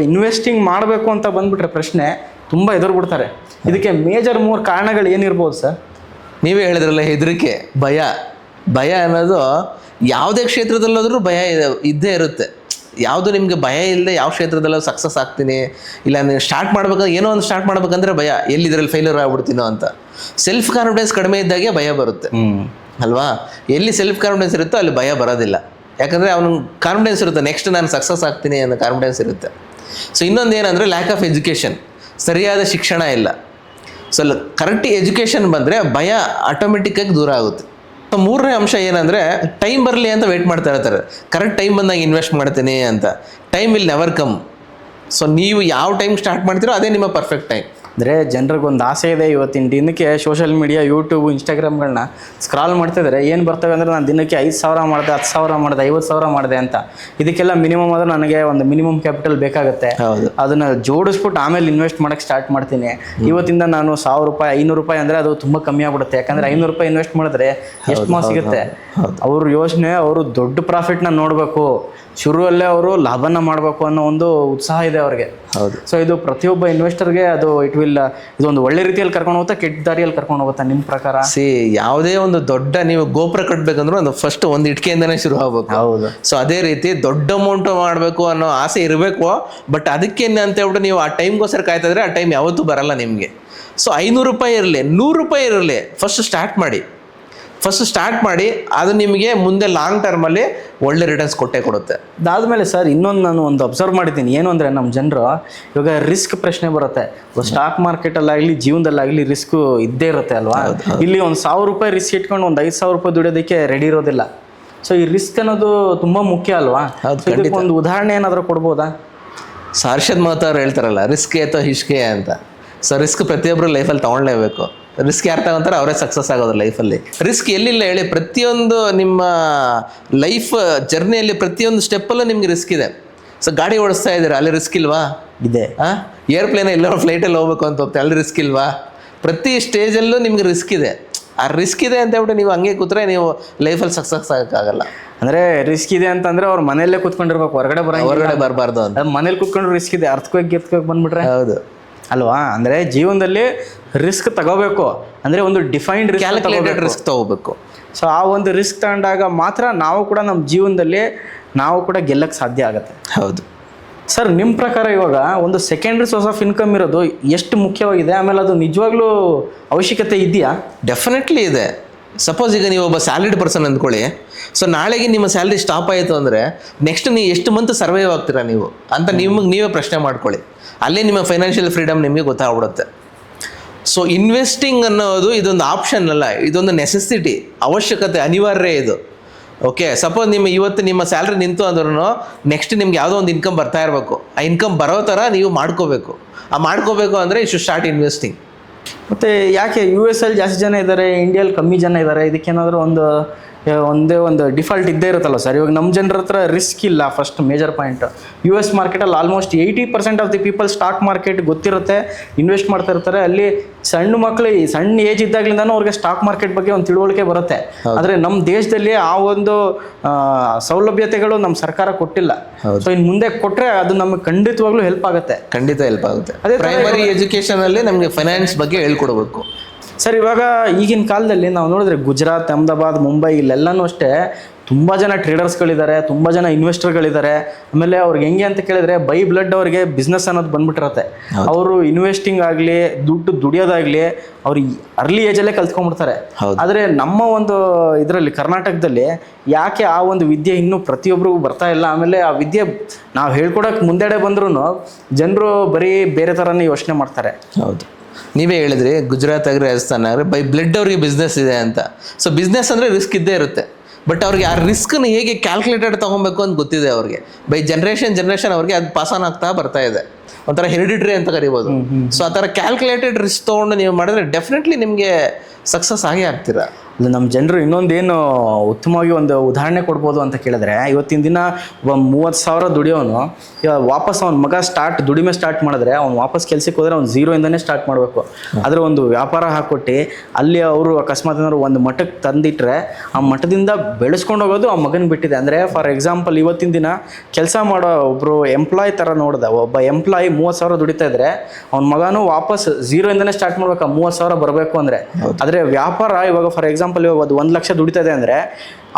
ಇನ್ವೆಸ್ಟಿಂಗ್ ಮಾಡಬೇಕು ಅಂತ ಬಂದ್ಬಿಟ್ರೆ ಪ್ರಶ್ನೆ ತುಂಬ ಎದುರುಬಿಡ್ತಾರೆ. ಇದಕ್ಕೆ ಮೇಜರ್ 3 ಕಾರಣಗಳು ಏನಿರ್ಬೋದು ಸರ್? ನೀವೇ ಹೇಳಿದ್ರಲ್ಲ, ಹೆದರಿಕೆ, ಭಯ ಅನ್ನೋದು ಯಾವುದೇ ಕ್ಷೇತ್ರದಲ್ಲಾದ್ರೂ ಭಯ ಇದ್ದೇ ಇರುತ್ತೆ. ಯಾವುದು ನಿಮಗೆ ಭಯ ಇಲ್ಲದೆ ಯಾವ ಕ್ಷೇತ್ರದಲ್ಲೂ ಸಕ್ಸಸ್ ಆಗ್ತೀನಿ, ಇಲ್ಲ ನೀವು ಸ್ಟಾರ್ಟ್ ಮಾಡ್ಬೇಕಂದ್ರೆ ಏನೋ ಒಂದು ಸ್ಟಾರ್ಟ್ ಮಾಡ್ಬೇಕಂದ್ರೆ ಭಯ, ಎಲ್ಲಿ ಇದರಲ್ಲಿ ಫೇಲ್ಯೂರ್ ಆಗ್ಬಿಡ್ತೀನೋ ಅಂತ. ಸೆಲ್ಫ್ ಕಾನ್ಫಿಡೆನ್ಸ್ ಕಡಿಮೆ ಇದ್ದಾಗೆ ಭಯ ಬರುತ್ತೆ ಅಲ್ವಾ? ಎಲ್ಲಿ ಸೆಲ್ಫ್ ಕಾನ್ಫಿಡೆನ್ಸ್ ಇರುತ್ತೋ ಅಲ್ಲಿ ಭಯ ಬರೋದಿಲ್ಲ. ಯಾಕಂದರೆ ಅವನು ಕಾನ್ಫಿಡೆನ್ಸ್ ಇರುತ್ತೆ, ನೆಕ್ಸ್ಟ್ ನಾನು ಸಕ್ಸಸ್ ಆಗ್ತೀನಿ ಅನ್ನೋ ಕಾನ್ಫಿಡೆನ್ಸ್ ಇರುತ್ತೆ. ಸೊ ಇನ್ನೊಂದು ಏನಂದರೆ ಲ್ಯಾಕ್ ಆಫ್ ಎಜುಕೇಷನ್, ಸರಿಯಾದ ಶಿಕ್ಷಣ ಇಲ್ಲ. ಸೊ ಕರೆಕ್ಟ್ ಎಜುಕೇಷನ್ ಬಂದರೆ ಭಯ ಆಟೋಮೆಟಿಕ್ಕಾಗಿ ದೂರ ಆಗುತ್ತೆ. ಸೊ 3ನೇ ಅಂಶ ಏನಂದರೆ, ಟೈಮ್ ಬರಲಿ ಅಂತ ವೆಯ್ಟ್ ಮಾಡ್ತಾ ಇರ್ತಾರೆ. ಕರೆಕ್ಟ್ ಟೈಮ್ ಬಂದಾಗ ಇನ್ವೆಸ್ಟ್ ಮಾಡ್ತೀನಿ ಅಂತ. Time will never come. So ನೀವು ಯಾವ ಟೈಮ್ ಸ್ಟಾರ್ಟ್ ಮಾಡ್ತೀರೋ ಅದೇ ನಿಮ್ಮ ಪರ್ಫೆಕ್ಟ್ ಟೈಮ್. ಅಂದರೆ ಜನರಿಗೊಂದು ಆಸೆ ಇದೆ, ಇವತ್ತಿನ ದಿನಕ್ಕೆ ಸೋಷಿಯಲ್ ಮೀಡಿಯಾ, ಯೂಟ್ಯೂಬ್, ಇನ್ಸ್ಟಾಗ್ರಾಮ್ಗಳನ್ನ ಸ್ಕ್ರಾಲ್ ಮಾಡ್ತಿದ್ದಾರೆ. ಏನು ಬರ್ತವೆ ಅಂದರೆ, ನಾನು ದಿನಕ್ಕೆ 5,000 ಮಾಡಿದೆ, 10,000 ಮಾಡಿದೆ, 50,000 ಮಾಡಿದೆ ಅಂತ. ಇದಕ್ಕೆಲ್ಲ ಮಿನಿಮಮ್ ಆದರೂ ನನಗೆ ಒಂದು ಮಿನಿಮಮ್ ಕ್ಯಾಪಿಟಲ್ ಬೇಕಾಗುತ್ತೆ. ಅದನ್ನು ಜೋಡಿಸ್ಬಿಟ್ಟು ಆಮೇಲೆ ಇನ್ವೆಸ್ಟ್ ಮಾಡೋಕ್ಕೆ ಸ್ಟಾರ್ಟ್ ಮಾಡ್ತೀನಿ. ಇವತ್ತಿಂದ ನಾನು 1,000 ರೂಪಾಯಿ, 500 ರೂಪಾಯಿ ಅಂದರೆ ಅದು ತುಂಬ ಕಮ್ಮಿ ಆಗ್ಬಿಡುತ್ತೆ. ಯಾಕಂದರೆ 500 ರೂಪಾಯಿ ಇನ್ವೆಸ್ಟ್ ಮಾಡಿದ್ರೆ ಎಷ್ಟು ಮಾಸ ಸಿಗುತ್ತೆ? ಅವ್ರ ಯೋಚನೆ, ಅವರು ದೊಡ್ಡ ಪ್ರಾಫಿಟ್ನ ನೋಡಬೇಕು, ಶುರುವಲ್ಲೇ ಅವರು ಲಾಭನ ಮಾಡಬೇಕು ಅನ್ನೋ ಒಂದು ಉತ್ಸಾಹ ಇದೆ ಅವ್ರಿಗೆ. ಹೌದು. ಸೊ ಇದು ಪ್ರತಿಯೊಬ್ಬ ಇನ್ವೆಸ್ಟರ್ಗೆ ಅದು ಇದೊಂದು ಒಳ್ಳೆ ರೀತಿಯಲ್ಲಿ ಕರ್ಕೊಂಡು ಹೋಗುತ್ತಾ, ಕೆಟ್ಟ ದಾರಿಯಲ್ಲಿ ಕರ್ಕೊಂಡು ಹೋಗುತ್ತಾ ನಿಮ್ಮ ಪ್ರಕಾರ? ಯಾವುದೇ ಒಂದು ದೊಡ್ಡ ನೀವು ಗೋಪುರ ಕಟ್ಟಬೇಕಂದ್ರೆ ಒಂದು ಫಸ್ಟ್ ಒಂದು ಇಟ್ಕೆಯಿಂದನೇ ಶುರು ಆಗಬೇಕು. ಹೌದು. ಸೊ ಅದೇ ರೀತಿ ದೊಡ್ಡ ಅಮೌಂಟ್ ಮಾಡಬೇಕು ಅನ್ನೋ ಆಸೆ ಇರಬೇಕು. ಬಟ್ ಅದಕ್ಕೇನೆ ಅಂತ ಹೇಳ್ಬಿಟ್ಟು ನೀವು ಆ ಟೈಮ್ಗೋಸ್ಕರ ಕಾಯ್ತಾ ಇದ್ರೆ ಆ ಟೈಮ್ ಯಾವತ್ತೂ ಬರಲ್ಲ ನಿಮಗೆ. ಸೊ 500 ರೂಪಾಯಿ ಇರಲಿ, 100 ರೂಪಾಯಿ ಇರಲಿ, ಫಸ್ಟ್ ಸ್ಟಾರ್ಟ್ ಮಾಡಿ. ಫಸ್ಟ್ ಸ್ಟಾರ್ಟ್ ಮಾಡಿ, ಅದು ನಿಮಗೆ ಮುಂದೆ ಲಾಂಗ್ ಟರ್ಮಲ್ಲಿ ಒಳ್ಳೆ ರಿಟರ್ನ್ಸ್ ಕೊಟ್ಟೇ ಕೊಡುತ್ತೆ. ಅದಾದಮೇಲೆ ಸರ್ ಇನ್ನೊಂದು ನಾನು ಒಂದು ಅಬ್ಸರ್ವ್ ಮಾಡಿದ್ದೀನಿ, ಏನು ಅಂದರೆ ನಮ್ಮ ಜನರು ಇವಾಗ ರಿಸ್ಕ್ ಪ್ರಶ್ನೆ ಬರುತ್ತೆ. ಸ್ಟಾಕ್ ಮಾರ್ಕೆಟಲ್ಲಾಗಲಿ ಜೀವನದಲ್ಲಾಗಲಿ ರಿಸ್ಕ್ ಇದ್ದೇ ಇರುತ್ತೆ ಅಲ್ವಾ. ಇಲ್ಲಿ ಒಂದು 1000 ರೂಪಾಯಿ ರಿಸ್ಕ್ ಇಟ್ಕೊಂಡು ಒಂದು 5000 ರೂಪಾಯಿ ದುಡಿಯೋದಕ್ಕೆ ರೆಡಿ ಇರೋದಿಲ್ಲ. ಸೊ ಈ ರಿಸ್ಕ್ ಅನ್ನೋದು ತುಂಬ ಮುಖ್ಯ ಅಲ್ವಾ. ಇದಕ್ಕೆ ಒಂದು ಉದಾಹರಣೆ ಏನಾದರೂ ಕೊಡ್ಬೋದಾ? ಹರ್ಷದ್ ಮಾತು ಅವ್ರು ಹೇಳ್ತಾರಲ್ಲ, ರಿಸ್ಕ್ ಏತೋ ಹಿಸ್ಕೆ ಅಂತ. ಸೊ ರಿಸ್ಕ್ ಪ್ರತಿಯೊಬ್ಬರು ಲೈಫಲ್ಲಿ ತೊಗೊಳ್ಳೇಬೇಕು. ರಿಸ್ಕ್ ಯಾರು ತಗೊಂತಾರೆ ಅವರೇ ಸಕ್ಸಸ್ ಆಗೋದು ಲೈಫಲ್ಲಿ. ರಿಸ್ಕ್ ಎಲ್ಲಿಲ್ಲ ಹೇಳಿ, ಪ್ರತಿಯೊಂದು ನಿಮ್ಮ ಲೈಫ್ ಜರ್ನಿಯಲ್ಲಿ ಪ್ರತಿಯೊಂದು ಸ್ಟೆಪ್ಪಲ್ಲೂ ನಿಮ್ಗೆ ರಿಸ್ಕ್ ಇದೆ. ಸೊ ಗಾಡಿ ಓಡಿಸ್ತಾ ಇದ್ದೀರಾ, ಅಲ್ಲಿ ರಿಸ್ಕ್ ಇಲ್ವಾ? ಇದೆ. ಏರ್ಪ್ಲೇನ್ ಎಲ್ಲೋ ಫ್ಲೈಟಲ್ಲಿ ಹೋಗ್ಬೇಕು ಅಂತ ಹೋಗ್ತಾರೆ, ಅಲ್ಲಿ ರಿಸ್ಕ್ ಇಲ್ವಾ? ಪ್ರತಿ ಸ್ಟೇಜಲ್ಲೂ ನಿಮ್ಗೆ ರಿಸ್ಕ್ ಇದೆ. ಆ ರಿಸ್ಕ್ ಇದೆ ಅಂತ ಹೇಳ್ಬಿಟ್ಟು ನೀವು ಹಂಗೆ ಕೂತ್ರೆ ನೀವು ಲೈಫಲ್ಲಿ ಸಕ್ಸಸ್ ಆಗೋಕ್ಕಾಗಲ್ಲ. ಅಂದರೆ ರಿಸ್ಕ್ ಇದೆ ಅಂತಂದರೆ ಅವ್ರು ಮನೆಯಲ್ಲೇ ಕೂತ್ಕೊಂಡಿರ್ಬೇಕು, ಹೊರಗಡೆ ಬರಬಾರ್ದು ಅಂತ. ಮನೇಲಿ ಕೂತ್ಕೊಂಡ್ರೆ ರಿಸ್ಕ್ ಇದೆ, ಅರ್ಥಕ್ಕೆ ಬಂದ್ಬಿಟ್ರೆ ಹೌದು ಅಲ್ವಾ. ಅಂದರೆ ಜೀವನದಲ್ಲಿ ರಿಸ್ಕ್ ತಗೋಬೇಕು, ಅಂದರೆ ಒಂದು ಡಿಫೈನ್ಡ್ ಕ್ಯಾಲ್ಕುಲೇಟೆಡ್ ರಿಸ್ಕ್ ತಗೋಬೇಕು. ಸೊ ಆ ಒಂದು ರಿಸ್ಕ್ ತಗೊಂಡಾಗ ಮಾತ್ರ ನಾವು ಕೂಡ ನಮ್ಮ ಜೀವನದಲ್ಲಿ ನಾವು ಕೂಡ ಗೆಲ್ಲಕ್ಕೆ ಸಾಧ್ಯ ಆಗುತ್ತೆ. ಹೌದು ಸರ್, ನಿಮ್ಮ ಪ್ರಕಾರ ಇವಾಗ ಒಂದು ಸೆಕೆಂಡ್ರಿ ಸೋರ್ಸ್ ಆಫ್ ಇನ್ಕಮ್ ಇರೋದು ಎಷ್ಟು ಮುಖ್ಯವಾಗಿದೆ, ಆಮೇಲೆ ಅದು ನಿಜವಾಗ್ಲೂ ಅವಶ್ಯಕತೆ ಇದೆಯಾ? ಡೆಫಿನೆಟ್ಲಿ ಇದೆ. ಸಪೋಸ್ ಈಗ ನೀವು ಒಬ್ಬ ಸ್ಯಾಲರಿಡ್ ಪರ್ಸನ್ ಅಂದ್ಕೊಳ್ಳಿ. ಸೊ ನಾಳೆಗೆ ನಿಮ್ಮ ಸ್ಯಾಲ್ರಿ ಸ್ಟಾಪ್ ಆಯಿತು ಅಂದರೆ ನೆಕ್ಸ್ಟ್ ನೀವು ಎಷ್ಟು ಮಂತ್ ಸರ್ವೈವ್ ಆಗ್ತೀರಾ ನೀವು ಅಂತ ನೀವೇ ಪ್ರಶ್ನೆ ಮಾಡ್ಕೊಳ್ಳಿ. ಅಲ್ಲೇ ನಿಮ್ಮ ಫೈನಾನ್ಷಿಯಲ್ ಫ್ರೀಡಮ್ ನಿಮಗೆ ಗೊತ್ತಾಗ್ಬಿಡುತ್ತೆ. ಸೊ ಇನ್ವೆಸ್ಟಿಂಗ್ ಅನ್ನೋದು ಇದೊಂದು ಆಪ್ಷನ್ ಅಲ್ಲ, ಇದೊಂದು ನೆಸೆಸಿಟಿ, ಅವಶ್ಯಕತೆ, ಅನಿವಾರ್ಯ ಇದು. ಓಕೆ, ಸಪೋಸ್ ಇವತ್ತು ನಿಮ್ಮ ಸ್ಯಾಲ್ರಿ ನಿಂತು ಅಂದ್ರೂ ನೆಕ್ಸ್ಟ್ ನಿಮ್ಗೆ ಯಾವುದೋ ಒಂದು ಇನ್ಕಮ್ ಬರ್ತಾ ಇರಬೇಕು. ಆ ಇನ್ಕಮ್ ಬರೋ ಥರ ನೀವು ಮಾಡ್ಕೋಬೇಕು. ಆ ಮಾಡ್ಕೋಬೇಕು ಅಂದರೆ ಯು ಶುಡ್ ಸ್ಟಾರ್ಟ್ ಇನ್ವೆಸ್ಟಿಂಗ್. ಮತ್ತು ಯಾಕೆ US ಅಲ್ಲಿ ಜಾಸ್ತಿ ಜನ ಇದ್ದಾರೆ, ಇಂಡಿಯಲ್ಲಿ ಕಮ್ಮಿ ಜನ ಇದ್ದಾರೆ? ಇದಕ್ಕೇನಾದರೂ ಒಂದೇ ಒಂದು ಡಿಫಾಲ್ಟ್ ಇದ್ದೇ ಇರುತ್ತಲ್ಲ ಸರ್. ಇವಾಗ ನಮ್ಮ ಜನರ ಹತ್ರ ರಿಸ್ಕ್ ಇಲ್ಲ, ಫಸ್ಟ್ ಮೇಜರ್ ಪಾಯಿಂಟ್. US ಮಾರ್ಕೆಟಲ್ಲಿ almost 80% of the people stock market ಗೊತ್ತಿರುತ್ತೆ, ಇನ್ವೆಸ್ಟ್ ಮಾಡ್ತಾ ಇರ್ತಾರೆ. ಅಲ್ಲಿ ಸಣ್ಣ ಮಕ್ಕಳು ಸಣ್ಣ ಏಜ್ ಇದ್ದಾಗಲಿಂದನೂ ಅವ್ರಿಗೆ ಸ್ಟಾಕ್ ಮಾರ್ಕೆಟ್ ಬಗ್ಗೆ ಒಂದು ತಿಳುವಳಿಕೆ ಬರುತ್ತೆ. ಆದರೆ ನಮ್ಮ ದೇಶದಲ್ಲಿ ಆ ಒಂದು ಸೌಲಭ್ಯತೆಗಳು ನಮ್ಮ ಸರ್ಕಾರ ಕೊಟ್ಟಿಲ್ಲ. ಸೊ ಇನ್ನು ಮುಂದೆ ಕೊಟ್ಟರೆ ಅದು ನಮಗೆ ಖಂಡಿತವಾಗ್ಲೂ ಹೆಲ್ಪ್ ಆಗುತ್ತೆ. ಖಂಡಿತ ಹೆಲ್ಪ್ ಆಗುತ್ತೆ. ಅದೇ ಪ್ರೈಮರಿ ಎಜುಕೇಷನಲ್ಲಿ ನಮಗೆ ಫೈನಾನ್ಸ್ ಬಗ್ಗೆ ಹೇಳ್ಕೊಡ್ಬೇಕು. ಸರ್, ಇವಾಗ ಈಗಿನ ಕಾಲದಲ್ಲಿ ನಾವು ನೋಡಿದ್ರೆ ಗುಜರಾತ್, ಅಹಮದಾಬಾದ್, ಮುಂಬೈ ಇಲ್ಲೆಲ್ಲನೂ ಅಷ್ಟೇ ತುಂಬ ಜನ ಟ್ರೇಡರ್ಸ್ಗಳಿದ್ದಾರೆ, ತುಂಬ ಜನ ಇನ್ವೆಸ್ಟರ್ಗಳಿದ್ದಾರೆ. ಆಮೇಲೆ ಅವ್ರಿಗೆ ಹೆಂಗೆ ಅಂತ ಕೇಳಿದ್ರೆ ಬೈ ಬ್ಲಡ್ ಅವ್ರಿಗೆ ಬಿಸ್ನೆಸ್ ಅನ್ನೋದು ಬಂದ್ಬಿಟ್ಟಿರತ್ತೆ. ಅವರು ಇನ್ವೆಸ್ಟಿಂಗ್ ಆಗಲಿ ದುಡ್ಡು ದುಡಿಯೋದಾಗಲಿ ಅವ್ರು ಅರ್ಲಿ ಏಜಲ್ಲೇ ಕಲ್ತ್ಕೊಂಡ್ಬಿಡ್ತಾರೆ. ಆದರೆ ನಮ್ಮ ಒಂದು ಇದರಲ್ಲಿ ಕರ್ನಾಟಕದಲ್ಲಿ ಯಾಕೆ ಆ ಒಂದು ವಿದ್ಯೆ ಇನ್ನೂ ಪ್ರತಿಯೊಬ್ಬರಿಗೂ ಬರ್ತಾ ಇಲ್ಲ? ಆಮೇಲೆ ಆ ವಿದ್ಯೆ ನಾವು ಹೇಳ್ಕೊಡೋಕೆ ಮುಂದೆಡೆ ಬಂದ್ರೂ ಜನರು ಬರೀ ಬೇರೆ ಥರನೇ ಯೋಚನೆ ಮಾಡ್ತಾರೆ. ಹೌದು, ನೀವೇ ಹೇಳಿದ್ರಿ ಗುಜರಾತ್ ಆಗಲಿ ರಾಜಸ್ಥಾನ ಆಗಲಿ ಬೈ ಬ್ಲಡ್ ಅವ್ರಿಗೆ ಬಿಸ್ನೆಸ್ ಇದೆ ಅಂತ. ಸೊ ಬಿಸ್ನೆಸ್ ಅಂದರೆ ರಿಸ್ಕ್ ಇದ್ದೇ ಇರುತ್ತೆ. ಬಟ್ ಅವ್ರಿಗೆ ಆ ರಿಸ್ಕ್ನ ಹೇಗೆ ಕ್ಯಾಲ್ಕುಲೇಟೆಡ್ ತೊಗೊಬೇಕು ಅಂತ ಗೊತ್ತಿದೆ ಅವ್ರಿಗೆ. ಬೈ ಜನ್ರೇಷನ್ ಅವ್ರಿಗೆ ಅದು ಪಾಸ್ ಆನ್ ಆಗ್ತಾ ಬರ್ತಾ ಇದೆ. ಒಂಥರ ಹೆರಿಡಿಟ್ರಿ ಅಂತ ಕರಿಬೋದು. ಸೊ ಆ ಥರ ಕ್ಯಾಲ್ಕುಲೇಟೆಡ್ ರಿಸ್ಕ್ ತೊಗೊಂಡು ನೀವು ಮಾಡಿದ್ರೆ ಡೆಫಿನೆಟ್ಲಿ ನಿಮಗೆ ಸಕ್ಸಸ್ ಆಗೇ ಆಗ್ತೀರಾ. ಅದು ನಮ್ಮ ಜನರು ಇನ್ನೊಂದೇನು ಉತ್ತಮವಾಗಿ ಒಂದು ಉದಾಹರಣೆ ಕೊಡ್ಬೋದು ಅಂತ ಕೇಳಿದ್ರೆ, ಇವತ್ತಿನ ದಿನ ಒಬ್ಬ 30,000 ದುಡಿಯೋನು ಇವಾಗ ವಾಪಸ್ ಅವ್ನ ಮಗ ದುಡಿಮೆ ಸ್ಟಾರ್ಟ್ ಮಾಡಿದ್ರೆ ಅವ್ನು ವಾಪಸ್ ಕೆಲಸಕ್ಕೆ ಹೋದರೆ ಅವ್ನು 0ಇಂದನೇ ಸ್ಟಾರ್ಟ್ ಮಾಡಬೇಕು. ಆದರೆ ಒಂದು ವ್ಯಾಪಾರ ಹಾಕ್ಕೊಟ್ಟು ಅಲ್ಲಿ ಅವರು ಅಕಸ್ಮಾತ್ ಏನಾದ್ರು ಒಂದು ಮಟ್ಟಕ್ಕೆ ತಂದಿಟ್ರೆ ಆ ಮಟ್ಟದಿಂದ ಬೆಳೆಸ್ಕೊಂಡು ಹೋಗೋದು ಆ ಮಗನ ಬಿಟ್ಟಿದೆ. ಅಂದರೆ ಫಾರ್ ಎಕ್ಸಾಂಪಲ್ ಇವತ್ತಿನ ದಿನ ಕೆಲಸ ಮಾಡೋ ಒಬ್ಬರು ಎಂಪ್ಲಾಯ್ ಥರ ನೋಡಿದೆ, ಒಬ್ಬ ಎಂಪ್ಲಾಯ್ 30,000 ದುಡಿತಾ ಇದ್ರೆ ಅವ್ನ ಮಗನೂ ವಾಪಸ್ 0ಇಂದನೇ ಸ್ಟಾರ್ಟ್ ಮಾಡ್ಬೇಕು, 30,000 ಬರಬೇಕು ಅಂದರೆ. ಆದರೆ ವ್ಯಾಪಾರ ಇವಾಗ ಫಾರ್ ಎಕ್ಸಾಂಪಲ್ ಇವಾಗ ಅದು 1 ಲಕ್ಷ ದುಡಿತಾ ಇದೆ ಅಂದರೆ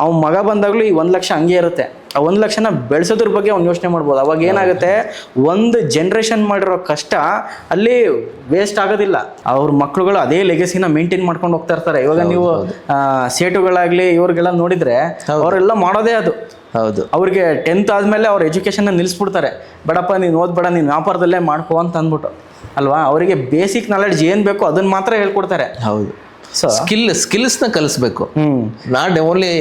ಅವ್ನ ಮಗ ಬಂದಾಗಲೂ ಈ 1 ಲಕ್ಷ ಹಂಗೆ ಇರುತ್ತೆ. ಆ 1 ಲಕ್ಷನ ಬೆಳೆಸೋದ್ರ ಬಗ್ಗೆ ಅವ್ನು ಯೋಚನೆ ಮಾಡ್ಬೋದು. ಅವಾಗ ಏನಾಗುತ್ತೆ, ಒಂದು ಜನ್ರೇಷನ್ ಮಾಡಿರೋ ಕಷ್ಟ ಅಲ್ಲಿ ವೇಸ್ಟ್ ಆಗೋದಿಲ್ಲ. ಅವ್ರ ಮಕ್ಳುಗಳು ಅದೇ ಲೆಗಸಿನ ಮೇಂಟೈನ್ ಮಾಡ್ಕೊಂಡು ಹೋಗ್ತಾ ಇರ್ತಾರೆ. ಇವಾಗ ನೀವು ಸೇಟುಗಳಾಗಲಿ ಇವ್ರಿಗೆಲ್ಲ ನೋಡಿದರೆ ಅವರೆಲ್ಲ ಮಾಡೋದೇ ಅದು. ಹೌದು, ಅವ್ರಿಗೆ 10th ಆದಮೇಲೆ ಅವ್ರ ಎಜುಕೇಷನ್ನ ನಿಲ್ಲಿಸ್ಬಿಡ್ತಾರೆ. ಬೇಡಪ್ಪ ನೀನು ಓದ್ಬೇಡ, ನೀನು ವ್ಯಾಪಾರದಲ್ಲೇ ಮಾಡ್ಕೋ ಅಂತ ಅಂದ್ಬಿಟ್ಟು ಅಲ್ವಾ. ಅವರಿಗೆ ಬೇಸಿಕ್ ನಾಲೆಡ್ಜ್ ಏನು ಬೇಕೋ ಅದನ್ನು ಮಾತ್ರ ಹೇಳ್ಕೊಡ್ತಾರೆ. ಹೌದು, ಸೊ ಸ್ಕಿಲ್ಸ್ನ ಕಲಿಸ್ಬೇಕು. ನಾಟ್ ಓನ್ಲಿ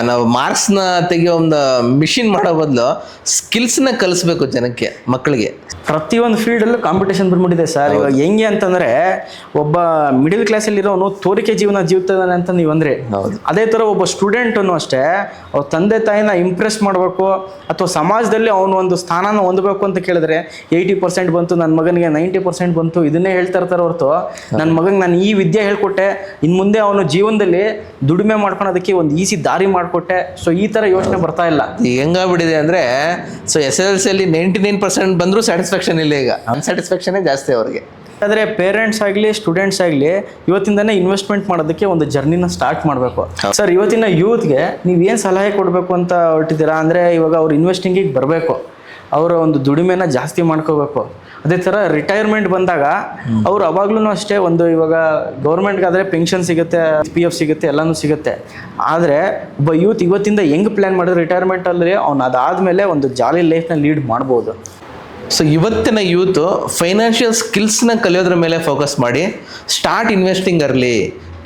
ನಾವು ಮಾರ್ಕ್ಸ್ನ ತೆಗಿಯೋ ಒಂದು ಮಿಷಿನ್ ಮಾಡೋ ಬದಲು ಸ್ಕಿಲ್ಸ್ನ ಕಲಿಸ್ಬೇಕು ಜನಕ್ಕೆ, ಮಕ್ಕಳಿಗೆ. ಪ್ರತಿಯೊಂದು ಫೀಲ್ಡಲ್ಲೂ ಕಾಂಪಿಟೇಷನ್ ಬಂದ್ಬಿಟ್ಟಿದೆ ಸರ್. ಇವಾಗ ಹೆಂಗೆ ಅಂತಂದರೆ ಒಬ್ಬ ಮಿಡಿಲ್ ಕ್ಲಾಸಲ್ಲಿರೋನು ತೋರಿಕೆ ಜೀವನ ಜೀವ್ತಾನೆ ಅಂತ ನೀವು ಅಂದರೆ, ಅದೇ ಥರ ಒಬ್ಬ ಸ್ಟೂಡೆಂಟನ್ನು ಅಷ್ಟೇ ಅವ್ರ ತಂದೆ ತಾಯಿನ ಇಂಪ್ರೆಸ್ ಮಾಡಬೇಕು ಅಥವಾ ಸಮಾಜದಲ್ಲಿ ಅವನು ಒಂದು ಸ್ಥಾನನ ಹೊಂದಬೇಕು ಅಂತ ಕೇಳಿದ್ರೆ 80% ಬಂತು, ನನ್ನ ಮಗನಿಗೆ 90% ಬಂತು, ಇದನ್ನೇ ಹೇಳ್ತಾ ಇರ್ತಾರೆ ಹೊರತು ನನ್ನ ಮಗನಿಗೆ ನಾನು ಈ ವಿದ್ಯೆ ಹೇಳ್ಕೊಟ್ಟೆ, ಇನ್ನು ಮುಂದೆ ಅವನು ಜೀವನದಲ್ಲಿ ದುಡಿಮೆ ಮಾಡ್ಕೊಳೋದಕ್ಕೆ ಒಂದು ಈಸಿ ದಾರಿ ಮಾಡಿಕೊಟ್ಟೆ. ಸೊ ಈ ಥರ ಯೋಚನೆ ಬರ್ತಾ ಇಲ್ಲ. ಈಗ ಹೆಂಗಾಗ್ಬಿಟ್ಟಿದೆ ಅಂದರೆ, ಸೊ SSLCಯಲ್ಲಿ 99% ಬಂದರೂ ಸ್ಯಾಟಿಸ್ಫ್ಯಾಕ್ಷನ್ ಇಲ್ಲ, ಈಗ ಅನ್ಸ್ಯಾಟಿಸ್ಫ್ಯಾಕ್ಷನೇ ಜಾಸ್ತಿ ಅವ್ರಿಗೆ. ಆದರೆ ಪೇರೆಂಟ್ಸ್ ಆಗಲಿ ಸ್ಟೂಡೆಂಟ್ಸ್ ಆಗಲಿ ಇವತ್ತಿಂದನೇ ಇನ್ವೆಸ್ಟ್ಮೆಂಟ್ ಮಾಡೋದಕ್ಕೆ ಒಂದು ಜರ್ನಿನ ಸ್ಟಾರ್ಟ್ ಮಾಡಬೇಕು. ಸರ್, ಇವತ್ತಿನ ಯೂತ್ಗೆ ನೀವೇನು ಸಲಹೆ ಕೊಡಬೇಕು ಅಂತ ಹೊರಟಿದ್ದೀರಾ? ಅಂದರೆ ಇವಾಗ ಅವ್ರು ಇನ್ವೆಸ್ಟಿಂಗಿಗೆ ಬರಬೇಕು, ಅವರ ಒಂದು ದುಡಿಮೆನ ಜಾಸ್ತಿ ಮಾಡ್ಕೋಬೇಕು, ಅದೇ ಥರ ರಿಟೈರ್ಮೆಂಟ್ ಬಂದಾಗ ಅವ್ರು ಅವಾಗ್ಲೂ ಅಷ್ಟೇ ಒಂದು ಇವಾಗ ಗೌರ್ಮೆಂಟ್ಗಾದರೆ ಪೆನ್ಷನ್ ಸಿಗುತ್ತೆ, PF ಸಿಗುತ್ತೆ, ಎಲ್ಲನೂ ಸಿಗುತ್ತೆ. ಆದರೆ ಒಬ್ಬ ಯೂತ್ ಇವತ್ತಿಂದ ಹೆಂಗೆ ಪ್ಲ್ಯಾನ್ ಮಾಡಿದ್ರೆ ರಿಟೈರ್ಮೆಂಟಲ್ಲಿ ಅವ್ನು ಅದಾದಮೇಲೆ ಒಂದು ಜಾಲಿ ಲೈಫ್ನ ಲೀಡ್ ಮಾಡ್ಬೋದು. ಸೊ ಇವತ್ತಿನ ಯೂತು ಫೈನಾನ್ಷಿಯಲ್ ಸ್ಕಿಲ್ಸ್ನ ಕಲಿಯೋದ್ರ ಮೇಲೆ ಫೋಕಸ್ ಮಾಡಿ start investing early.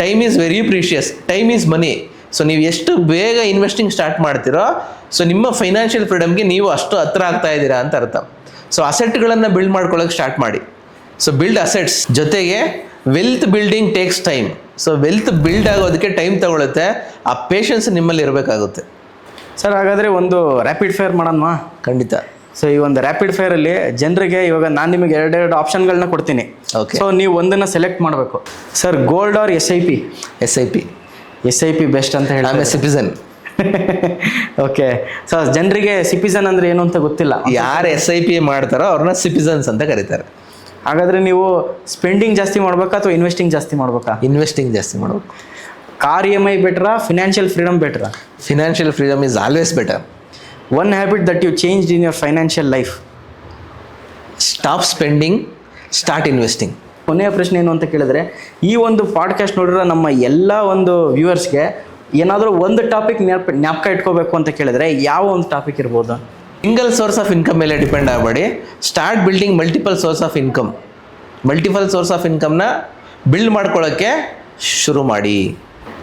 Time is very precious, time is money. So ನೀವು ಎಷ್ಟು ಬೇಗ ಇನ್ವೆಸ್ಟಿಂಗ್ ಸ್ಟಾರ್ಟ್ ಮಾಡ್ತೀರೋ ಸೊ ನಿಮ್ಮ ಫೈನಾನ್ಷಿಯಲ್ ಫ್ರೀಡಮ್ಗೆ ನೀವು ಅಷ್ಟು ಹತ್ರ ಆಗ್ತಾ ಇದ್ದೀರಾ ಅಂತ ಅರ್ಥ. ಸೊ ಅಸೆಟ್ಗಳನ್ನು ಬಿಲ್ಡ್ ಮಾಡ್ಕೊಳ್ಳೋಕೆ ಸ್ಟಾರ್ಟ್ ಮಾಡಿ. ಸೊ ಬಿಲ್ಡ್ ಅಸೆಟ್ಸ್ ಜೊತೆಗೆ wealth building takes time. So wealth build ಆಗೋದಕ್ಕೆ ಟೈಮ್ ತಗೊಳುತ್ತೆ. ಆ ಪೇಷನ್ಸ್ ನಿಮ್ಮಲ್ಲಿ ಇರಬೇಕಾಗುತ್ತೆ. ಸರ್ ಹಾಗಾದರೆ ಒಂದು ರ್ಯಾಪಿಡ್ ಫೈರ್ ಮಾಡೋಣ. ಖಂಡಿತ. ಸೊ ಈ ಒಂದು ರ್ಯಾಪಿಡ್ ಫೈರಲ್ಲಿ ಜನರಿಗೆ ಇವಾಗ ನಾನು ನಿಮಗೆ ಎರಡೆರಡು ಆಪ್ಷನ್ಗಳನ್ನ ಕೊಡ್ತೀನಿ. ಓಕೆ. ಸೊ ನೀವು ಒಂದನ್ನು ಸೆಲೆಕ್ಟ್ ಮಾಡಬೇಕು. Sir gold or SIP? SIP best ಅಂತ ಹೇಳಿ. ಆಮೇಲೆ ಸಿಟಿಸನ್. ಓಕೆ. ಸೊ ಜನರಿಗೆ ಸಿಟಿಸನ್ ಅಂದರೆ ಏನು ಅಂತ ಗೊತ್ತಿಲ್ಲ. ಯಾರು SIP ಮಾಡ್ತಾರೋ ಅವ್ರನ್ನ ಸಿಟಿಸನ್ಸ್ ಅಂತ ಕರೀತಾರೆ. ಹಾಗಾದರೆ ನೀವು ಸ್ಪೆಂಡಿಂಗ್ ಜಾಸ್ತಿ ಮಾಡ್ಬೇಕಾ ಅಥವಾ ಇನ್ವೆಸ್ಟಿಂಗ್ ಜಾಸ್ತಿ ಮಾಡ್ಬೇಕಾ? ಇನ್ವೆಸ್ಟಿಂಗ್ ಜಾಸ್ತಿ ಮಾಡಬೇಕು. ಕಾರ್ EMI ಬೆಟ್ರಾ, ಫಿನಾನ್ಷಿಯಲ್ ಫ್ರೀಡಮ್ ಬೆಟ್ರಾ? Financial freedom is always better. One habit that you changed in your financial life? Stop spending, start investing. ಕೊನೆಯ ಪ್ರಶ್ನೆ ಏನು ಅಂತ ಕೇಳಿದ್ರೆ, ಈ ಒಂದು ಪಾಡ್ಕಾಸ್ಟ್ ನೋಡಿರೋ ನಮ್ಮ ಎಲ್ಲ ಒಂದು ವ್ಯೂವರ್ಸ್ಗೆ ಏನಾದರೂ ಒಂದು ಟಾಪಿಕ್ ಜ್ಞಾಪಕ ಇಟ್ಕೋಬೇಕು ಅಂತ ಕೇಳಿದ್ರೆ ಯಾವ ಒಂದು ಟಾಪಿಕ್ ಇರ್ಬೋದು? ಸಿಂಗಲ್ ಸೋರ್ಸ್ ಆಫ್ ಇನ್ಕಮ್ ಮೇಲೆ ಡಿಪೆಂಡ್ ಆಗಬೇಡಿ. Start building multiple source of income. Multiple source of ಇನ್ಕಮ್ನ ಬಿಲ್ಡ್ ಮಾಡ್ಕೊಳ್ಳೋಕ್ಕೆ ಶುರು ಮಾಡಿ.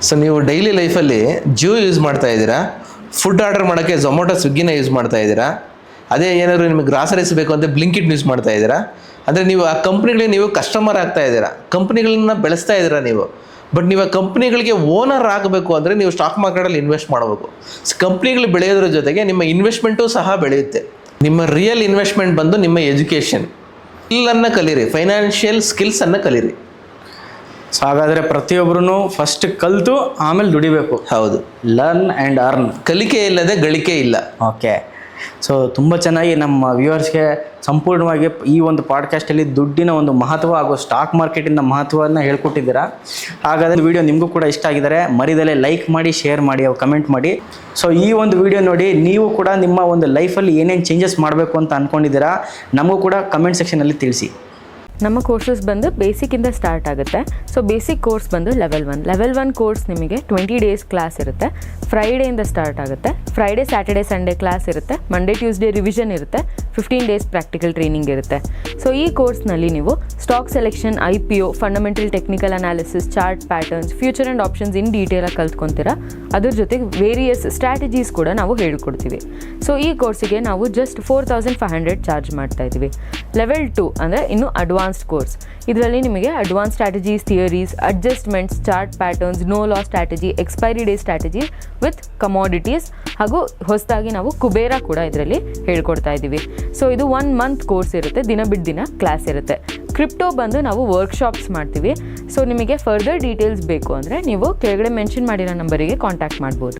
ಸೊ ನೀವು ಡೈಲಿ ಲೈಫಲ್ಲಿ ಜಿಯೋ ಯೂಸ್ ಮಾಡ್ತಾ ಇದ್ದೀರಾ, ಫುಡ್ ಆರ್ಡರ್ ಮಾಡೋಕ್ಕೆ ಝೊಮ್ಯಾಟೊ, ಸ್ವಿಗ್ಗಿನ ಯೂಸ್ ಮಾಡ್ತಾ ಇದ್ದೀರಾ. ಅದೇ ಏನಾದರೂ ನಿಮಗೆ ಗ್ರಾಸರೀಸ್ ಬೇಕು ಅಂತ ಬ್ಲಿಂಕಿಟ್ ಯೂಸ್ ಮಾಡ್ತಾ ಇದ್ದೀರಾ. ಅಂದರೆ ನೀವು ಆ ಕಂಪ್ನಿಗಳಿಗೆ ನೀವು ಕಸ್ಟಮರ್ ಆಗ್ತಾ ಇದ್ದೀರಾ, ಕಂಪ್ನಿಗಳನ್ನ ಬೆಳೆಸ್ತಾ ಇದ್ದೀರಾ ನೀವು. ಬಟ್ ನೀವು ಆ ಕಂಪ್ನಿಗಳಿಗೆ ಓನರ್ ಆಗಬೇಕು ಅಂದರೆ ನೀವು ಸ್ಟಾಕ್ ಮಾರ್ಕೆಟಲ್ಲಿ ಇನ್ವೆಸ್ಟ್ ಮಾಡಬೇಕು. ಕಂಪ್ನಿಗಳು ಬೆಳೆಯೋದ್ರ ಜೊತೆಗೆ ನಿಮ್ಮ ಇನ್ವೆಸ್ಟ್ಮೆಂಟು ಸಹ ಬೆಳೆಯುತ್ತೆ. ನಿಮ್ಮ ರಿಯಲ್ ಇನ್ವೆಸ್ಟ್ಮೆಂಟ್ ಬಂದು ನಿಮ್ಮ ಎಜುಕೇಷನ್ ಸ್ಕಿಲ್ಲನ್ನು ಕಲೀರಿ, ಫೈನಾನ್ಷಿಯಲ್ ಸ್ಕಿಲ್ಸನ್ನು ಕಲೀರಿ. ಸೊ ಹಾಗಾದರೆ ಪ್ರತಿಯೊಬ್ಬರೂ ಫಸ್ಟ್ ಕಲಿತು ಆಮೇಲೆ ದುಡಿಬೇಕು. ಹೌದು. Learn and earn. ಕಲಿಕೆ ಇಲ್ಲದೆ ಗಳಿಕೆ ಇಲ್ಲ. ಓಕೆ. ಸೊ ತುಂಬ ಚೆನ್ನಾಗಿ ನಮ್ಮ ವ್ಯೂವರ್ಸ್ಗೆ ಸಂಪೂರ್ಣವಾಗಿ ಈ ಒಂದು ಪಾಡ್ಕಾಸ್ಟಲ್ಲಿ ದುಡ್ಡಿನ ಒಂದು ಮಹತ್ವ ಹಾಗೂ ಸ್ಟಾಕ್ ಮಾರ್ಕೆಟಿನ ಮಹತ್ವವನ್ನು ಹೇಳ್ಕೊಟ್ಟಿದ್ದೀರಾ. ಹಾಗಾದರೆ ವಿಡಿಯೋ ನಿಮಗೂ ಕೂಡ ಇಷ್ಟ ಆಗಿದ್ದಾರೆ ಮರಿದಲ್ಲೇ ಲೈಕ್ ಮಾಡಿ, ಶೇರ್ ಮಾಡಿ, ಕಮೆಂಟ್ ಮಾಡಿ. ಸೊ ಈ ಒಂದು ವಿಡಿಯೋ ನೋಡಿ ನೀವು ಕೂಡ ನಿಮ್ಮ ಒಂದು ಲೈಫಲ್ಲಿ ಏನೇನು ಚೇಂಜಸ್ ಮಾಡಬೇಕು ಅಂತ ಅಂದ್ಕೊಂಡಿದ್ದೀರಾ ನಮಗೂ ಕೂಡ ಕಮೆಂಟ್ ಸೆಕ್ಷನಲ್ಲಿ ತಿಳಿಸಿ. ನಮ್ಮ ಕೋರ್ಸಸ್ ಬಂದು ಬೇಸಿಕ್ಕಿಂದ ಸ್ಟಾರ್ಟ್ ಆಗುತ್ತೆ. ಸೊ ಬೇಸಿಕ್ ಕೋರ್ಸ್ ಬಂದು ಲೆವೆಲ್ 1 ಕೋರ್ಸ್ ನಿಮಗೆ 20 ಡೇಸ್ ಕ್ಲಾಸ್ ಇರುತ್ತೆ. ಫ್ರೈಡೆಯಿಂದ ಸ್ಟಾರ್ಟ್ ಆಗುತ್ತೆ. ಫ್ರೈಡೆ, ಸ್ಯಾಟರ್ಡೆ, ಸಂಡೇ ಕ್ಲಾಸ್ ಇರುತ್ತೆ. ಮಂಡೇ, ಟ್ಯೂಸ್ಡೇ ರಿವಿಷನ್ ಇರುತ್ತೆ. 15 ಡೇಸ್ ಪ್ರಾಕ್ಟಿಕಲ್ ಟ್ರೈನಿಂಗ್ ಇರುತ್ತೆ. ಸೊ ಈ ಕೋರ್ಸ್ನಲ್ಲಿ ನೀವು stock selection, IPO, fundamental technical analysis, chart patterns, future and options in ಡೀಟೇಲಾಗಿ ಕಲ್ತ್ಕೊತೀರಾ. ಅದ್ರ ಜೊತೆಗೆ ವೇರಿಯಸ್ ಸ್ಟ್ರಾಟಜೀಸ್ ಕೂಡ ನಾವು ಹೇಳ್ಕೊಡ್ತೀವಿ. ಸೊ ಈ ಕೋರ್ಸಿಗೆ ನಾವು ಜಸ್ಟ್ 4500 ಚಾರ್ಜ್ ಮಾಡ್ತಾ ಇದ್ದೀವಿ. ಲೆವೆಲ್ 2 ಅಂದರೆ ಇನ್ನು ಅಡ್ವಾನ್ಸ್ಡ್ ಕೋರ್ಸ್. ಇದರಲ್ಲಿ ನಿಮಗೆ advance strategies, theories, adjustments, chart patterns, no law strategy, expiry day strategy with commodities ಹಾಗೂ ಹೊಸದಾಗಿ ನಾವು ಕುಬೇರ ಕೂಡ ಇದರಲ್ಲಿ ಹೇಳ್ಕೊಡ್ತಾ ಇದ್ದೀವಿ. ಸೊ ಇದು 1 ಮಂತ್ ಕೋರ್ಸ್ ಇರುತ್ತೆ. ದಿನ ಬಿಟ್ಟು ದಿನ ಕ್ಲಾಸ್ ಇರುತ್ತೆ. ಕ್ರಿಪ್ಟೋ ಬಂದು ನಾವು ವರ್ಕ್ಶಾಪ್ಸ್ ಮಾಡ್ತೀವಿ. ಸೊ ನಿಮಗೆ ಫರ್ದರ್ ಡೀಟೇಲ್ಸ್ ಬೇಕು ಅಂದರೆ ನೀವು ಕೆಳಗಡೆ ಮೆನ್ಷನ್ ಮಾಡಿರೋ ನಂಬರಿಗೆ ಕಾಂಟ್ಯಾಕ್ಟ್ ಮಾಡ್ಬೋದು.